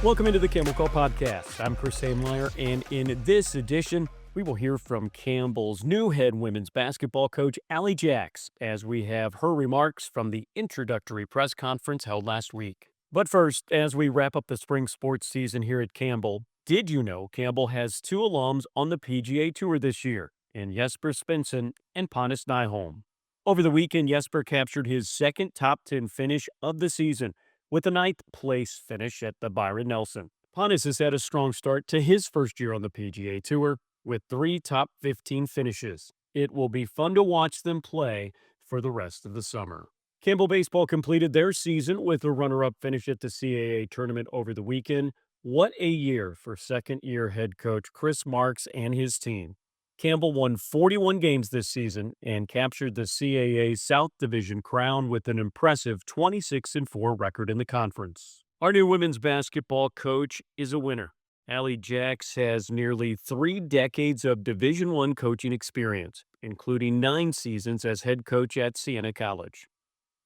Welcome into the Camel Call Podcast. I'm Chris Haimlier, and in this edition, we will hear from Campbell's new head women's basketball coach, Jaques, as we have her remarks from the introductory press conference held last week. But first, as we wrap up the spring sports season here at Campbell, did you know Campbell has two alums on the PGA Tour this year, in Jesper Svensson and Pontus Nyholm? Over the weekend, Jesper captured his second top 10 finish of the season, with a ninth place finish at the Byron Nelson. Pontus has had a strong start to his first year on the PGA Tour with 3 top 15 finishes. It will be fun to watch them play for the rest of the summer. Campbell Baseball completed their season with a runner-up finish at the CAA tournament over the weekend. What a year for second-year head coach Chris Marks and his team. Campbell won 41 games this season and captured the CAA South Division crown with an impressive 26-4 record in the conference. Our new women's basketball coach is a winner. Jaques has nearly 3 decades of Division I coaching experience, including 9 seasons as head coach at Siena College.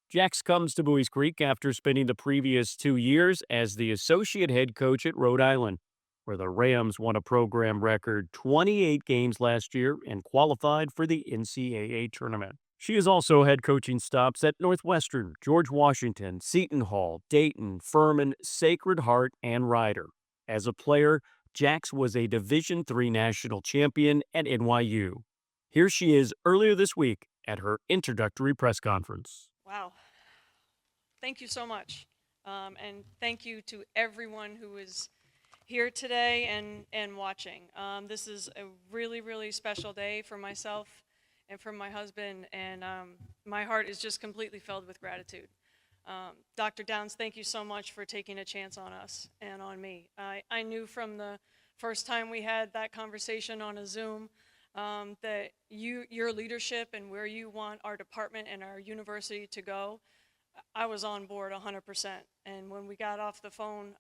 Jaques comes to Buies Creek after spending the previous 2 years as the associate head coach at Rhode Island, where the Rams won a program record 28 games last year and qualified for the NCAA tournament. She has also had coaching stops at Northwestern, George Washington, Seton Hall, Dayton, Furman, Sacred Heart, and Rider. As a player, Jaques was a Division III national champion at NYU. Here she is earlier this week at her introductory press conference. Wow. Thank you so much. And thank you to everyone who is here today and watching. This is a really, really special day for myself and for my husband, and my heart is just completely filled with gratitude. Dr. Downs, thank you so much for taking a chance on us and on me. I knew from the first time we had that conversation on a Zoom that your leadership and where you want our department and our university to go, I was on board 100%. And when we got off the phone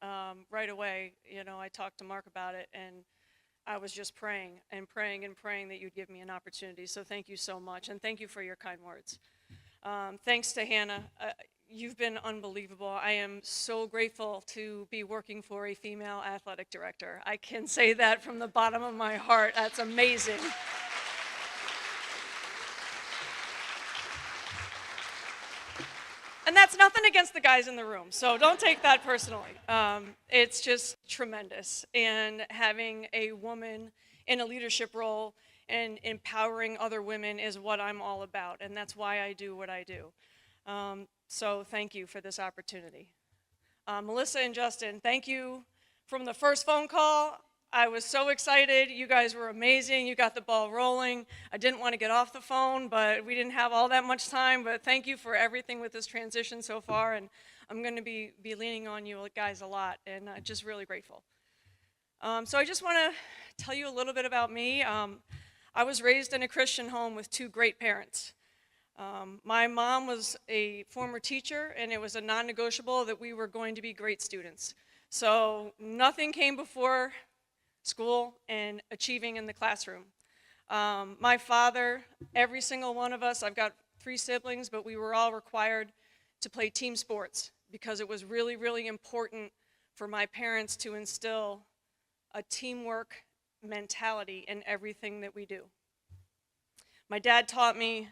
right away, I talked to Mark about it, and I was just praying and praying and praying that you'd give me an opportunity. So thank you so much, and thank you for your kind words. Thanks to Hannah. You've been unbelievable. I am so grateful to be working for a female athletic director. I can say that from the bottom of my heart. That's amazing. And that's nothing against the guys in the room, so don't take that personally. It's just tremendous. And having a woman in a leadership role and empowering other women is what I'm all about, and that's why I do what I do. So thank you for this opportunity. Melissa and Justin, thank you. From the first phone call, I was so excited. You guys were amazing. You got the ball rolling. I didn't want to get off the phone, but we didn't have all that much time. But thank you for everything with this transition so far, and I'm going to be leaning on you guys a lot, and just really grateful. So I just want to tell you a little bit about me. I was raised in a Christian home with 2 great parents. My mom was a former teacher, and it was a non-negotiable that we were going to be great students. So nothing came before school and achieving in the classroom. My father, every single one of us, I've got 3 siblings, but we were all required to play team sports because it was really, really important for my parents to instill a teamwork mentality in everything that we do. My dad taught me,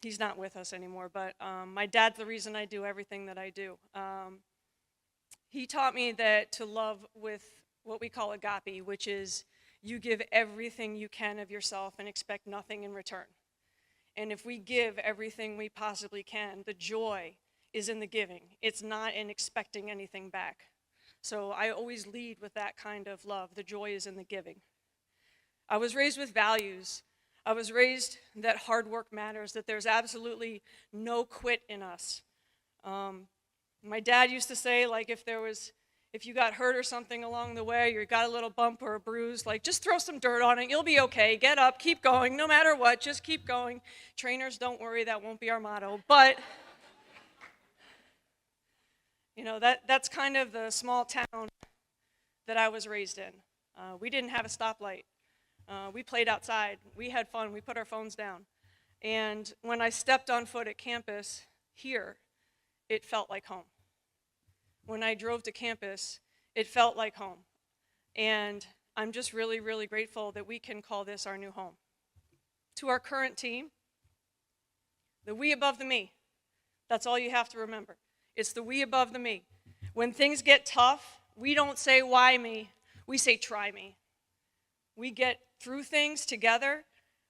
he's not with us anymore, but my dad's the reason I do everything that I do. He taught me that to love with what we call agape, which is you give everything you can of yourself and expect nothing in return. And if we give everything we possibly can, the joy is in the giving. It's not in expecting anything back. So I always lead with that kind of love. The joy is in the giving. I was raised with values. I was raised that hard work matters, that there's absolutely no quit in us. My dad used to say, like, if you got hurt or something along the way, or you got a little bump or a bruise, like, just throw some dirt on it. You'll be okay. Get up, keep going, no matter what, just keep going. Trainers, don't worry, that won't be our motto. But, that's kind of the small town that I was raised in. We didn't have a stoplight. We played outside. We had fun. We put our phones down. And when I stepped on foot at campus here, it felt like home. when I drove to campus, it felt like home. And I'm just really, really grateful that we can call this our new home. To our current team, the we above the me. That's all you have to remember. It's the we above the me. When things get tough, we don't say why me, we say try me. We get through things together.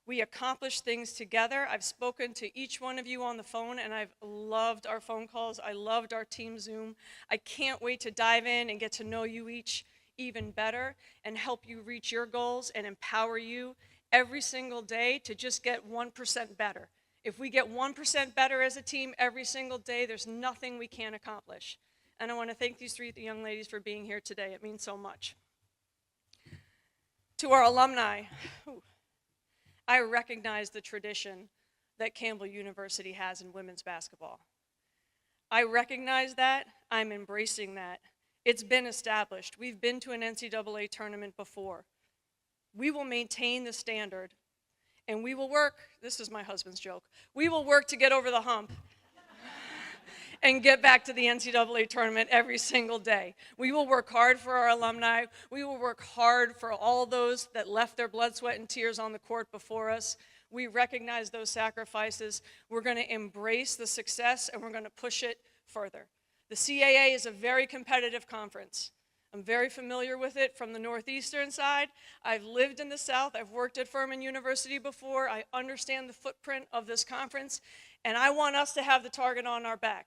We accomplish things together. I've spoken to each one of you on the phone, and I've loved our phone calls. I loved our team Zoom. I can't wait to dive in and get to know you each even better and help you reach your goals and empower you every single day to just get 1% better. If we get 1% better as a team every single day, there's nothing we can't accomplish. And I want to thank these three young ladies for being here today. It means so much. To our alumni, I recognize the tradition that Campbell University has in women's basketball. I recognize that. I'm embracing that. It's been established. We've been to an NCAA tournament before. We will maintain the standard, and we will work, this is my husband's joke, we will work to get over the hump and get back to the NCAA tournament every single day. We will work hard for our alumni. We will work hard for all those that left their blood, sweat, and tears on the court before us. We recognize those sacrifices. We're going to embrace the success, and we're going to push it further. The CAA is a very competitive conference. I'm very familiar with it from the northeastern side. I've lived in the South. I've worked at Furman University before. I understand the footprint of this conference, and I want us to have the target on our back.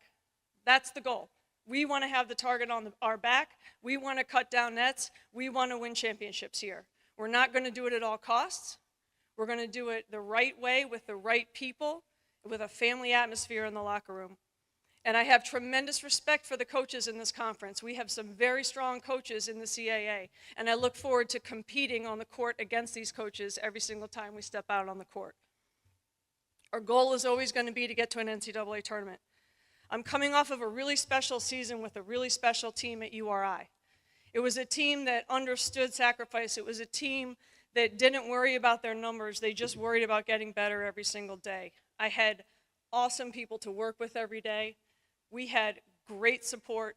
That's the goal. We want to have the target on our back. We want to cut down nets. We want to win championships here. We're not going to do it at all costs. We're going to do it the right way with the right people, with a family atmosphere in the locker room. And I have tremendous respect for the coaches in this conference. We have some very strong coaches in the CAA, and I look forward to competing on the court against these coaches every single time we step out on the court. Our goal is always going to be to get to an NCAA tournament. I'm coming off of a really special season with a really special team at URI. It was a team that understood sacrifice. It was a team that didn't worry about their numbers. They just worried about getting better every single day. I had awesome people to work with every day. We had great support,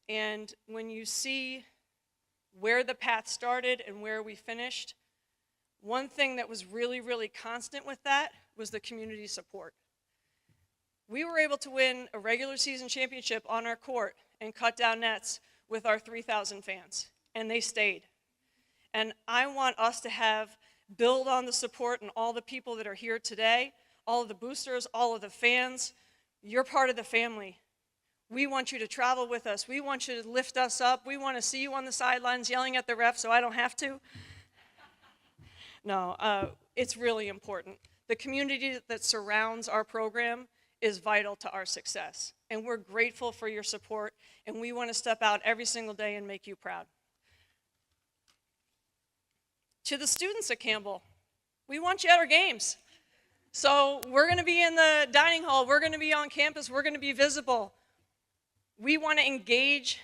and when you see where the path started and where we finished, one thing that was really, really constant with that was the community support. We were able to win a regular season championship on our court and cut down nets with our 3,000 fans, and they stayed. And I want us to build on the support and all the people that are here today, all of the boosters, all of the fans. You're part of the family. We want you to travel with us. We want you to lift us up. We want to see you on the sidelines yelling at the ref so I don't have to. No, it's really important. The community that surrounds our program is vital to our success. And we're grateful for your support, and we want to step out every single day and make you proud. To the students at Campbell, we want you at our games. So we're going to be in the dining hall. We're going to be on campus. We're going to be visible. We want to engage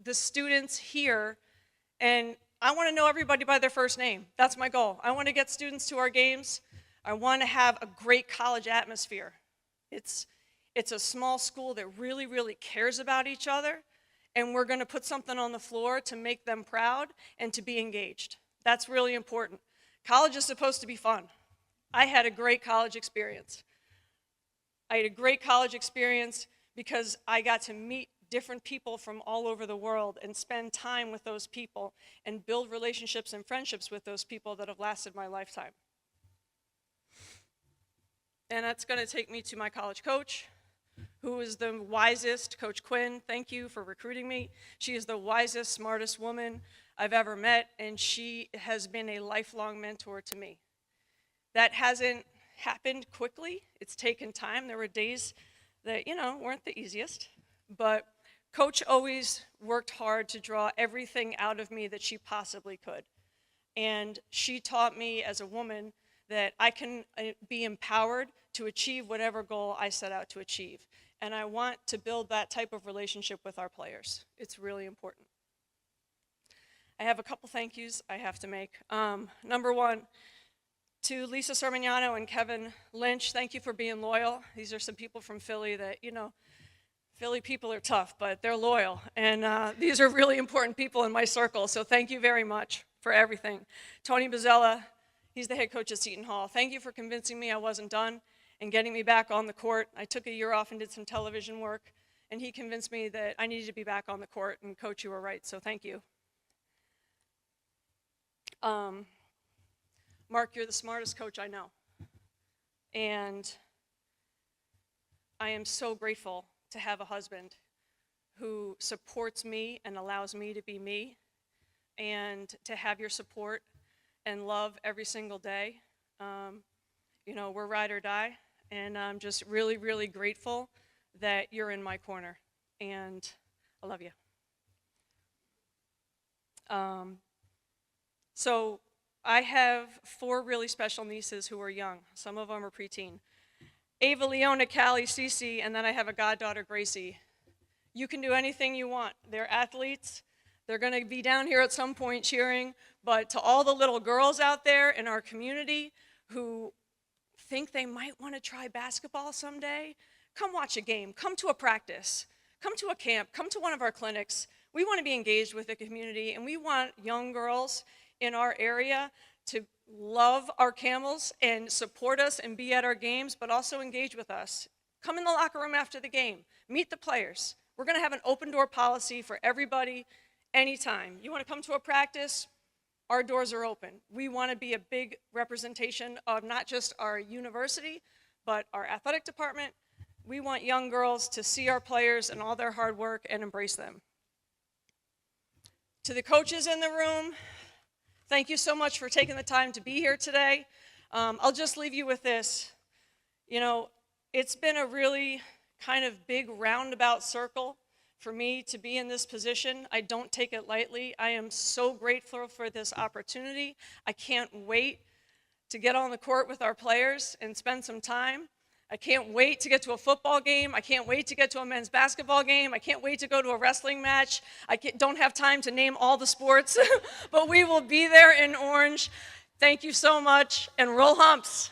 the students here, and I want to know everybody by their first name. That's my goal. I want to get students to our games. I want to have a great college atmosphere. It's a small school that really, really cares about each other, and we're going to put something on the floor to make them proud and to be engaged. That's really important. College is supposed to be fun. I had a great college experience. I had a great college experience because I got to meet different people from all over the world and spend time with those people and build relationships and friendships with those people that have lasted my lifetime. And that's going to take me to my college coach, who is the wisest, Coach Quinn. Thank you for recruiting me. She is the wisest, smartest woman I've ever met, and she has been a lifelong mentor to me. That hasn't happened quickly. It's taken time. There were days that, weren't the easiest, but Coach always worked hard to draw everything out of me that she possibly could. And she taught me as a woman that I can be empowered to achieve whatever goal I set out to achieve. And I want to build that type of relationship with our players. It's really important. I have a couple thank yous I have to make. Number one, to Lisa Sermignano and Kevin Lynch, thank you for being loyal. These are some people from Philly that, Philly people are tough, but they're loyal. And these are really important people in my circle. So thank you very much for everything. Tony Bozzella, he's the head coach at Seton Hall. Thank you for convincing me I wasn't done and getting me back on the court. I took a year off and did some television work, and he convinced me that I needed to be back on the court. And Coach, you were right, so thank you. Mark, you're the smartest coach I know. And I am so grateful to have a husband who supports me and allows me to be me, and to have your support and love every single day. You know, we're ride or die, and I'm just really, really grateful that you're in my corner, and I love you. So I have 4 really special nieces who are young. Some of them are preteen. Ava, Leona, Callie, Cece, and then I have a goddaughter, Gracie. You can do anything you want. They're athletes. They're going to be down here at some point cheering. But to all the little girls out there in our community who think they might want to try basketball someday, come watch a game. Come to a practice. Come to a camp. Come to one of our clinics. We want to be engaged with the community, and we want young girls in our area to love our Camels and support us and be at our games, but also engage with us. Come in the locker room after the game. Meet the players. We're going to have an open door policy for everybody anytime. You want to come to a practice? Our doors are open. We want to be a big representation of not just our university, but our athletic department. We want young girls to see our players and all their hard work and embrace them. To the coaches in the room, thank you so much for taking the time to be here today. I'll just leave you with this. You know, it's been a really kind of big roundabout circle for me to be in this position. I don't take it lightly. I am so grateful for this opportunity. I can't wait to get on the court with our players and spend some time. I can't wait to get to a football game. I can't wait to get to a men's basketball game. I can't wait to go to a wrestling match. Don't have time to name all the sports, but we will be there in orange. Thank you so much, and roll humps.